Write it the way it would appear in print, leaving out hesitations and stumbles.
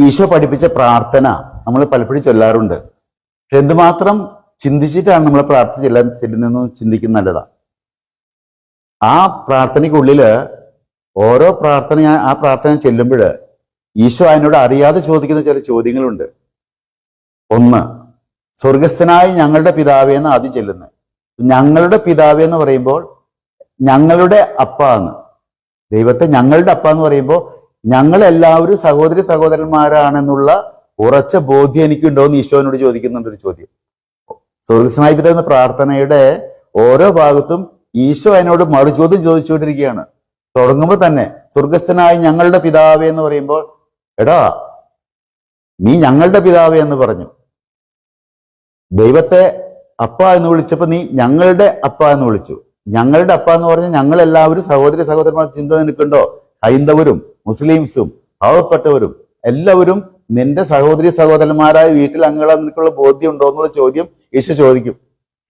ഈശോ പഠിപ്പിച്ച പ്രാർത്ഥന നമ്മൾ പലപ്പോഴും ചൊല്ലാറുണ്ട്. പക്ഷെ എന്തുമാത്രം ചിന്തിച്ചിട്ടാണ് നമ്മൾ പ്രാർത്ഥന ചെല്ലുന്നതെന്ന് ചിന്തിക്കുന്ന നല്ലതാ. ആ പ്രാർത്ഥനയ്ക്കുള്ളില് ഓരോ ആ പ്രാർത്ഥന ചെല്ലുമ്പോൾ ഈശോ അതിനോട് അറിയാതെ ചോദിക്കുന്ന ചില ചോദ്യങ്ങളുണ്ട്. ഒന്ന്, സ്വർഗസ്ഥനായ ഞങ്ങളുടെ പിതാവേ എന്ന് ആദ്യം ചെല്ലുന്നത്. ഞങ്ങളുടെ പിതാവേ എന്ന് പറയുമ്പോൾ ഞങ്ങളുടെ അപ്പ എന്ന്, ദൈവത്തെ ഞങ്ങളുടെ അപ്പ എന്ന് പറയുമ്പോൾ ഞങ്ങളെല്ലാവരും സഹോദരി സഹോദരന്മാരാണെന്നുള്ള ഉറച്ച ബോധ്യം എനിക്കുണ്ടോ എന്ന് ഈശോനോട് ചോദിക്കുന്നുണ്ട് ഒരു ചോദ്യം. സ്വർഗസ്ഥനായ പിതാവ് എന്ന പ്രാർത്ഥനയുടെ ഓരോ ഭാഗത്തും ഈശോ അതിനോട് മറുചോദ്യം ചോദിച്ചുകൊണ്ടിരിക്കുകയാണ്. തുടങ്ങുമ്പോൾ തന്നെ സ്വർഗസ്ഥനായ ഞങ്ങളുടെ പിതാവേ എന്ന് പറയുമ്പോൾ, എടാ നീ ഞങ്ങളുടെ പിതാവേ എന്ന് പറഞ്ഞു. ദൈവത്തെ അപ്പ എന്ന് വിളിച്ചപ്പോ നീ ഞങ്ങളുടെ അപ്പ എന്ന് വിളിച്ചു. ഞങ്ങളുടെ അപ്പ എന്ന് പറഞ്ഞാൽ ഞങ്ങളെല്ലാവരും സഹോദരി സഹോദരന്മാർ ചിന്ത നിൽക്കുന്നുണ്ടോ? ഹൈന്ദവരും മുസ്ലിംസും പാവപ്പെട്ടവരും എല്ലാവരും നിന്റെ സഹോദരി സഹോദരന്മാരായ വീട്ടിൽ അംഗങ്ങളാ നിനക്കുള്ള ബോധ്യം ഉണ്ടോ എന്നുള്ള ചോദ്യം ഈശോ ചോദിക്കും.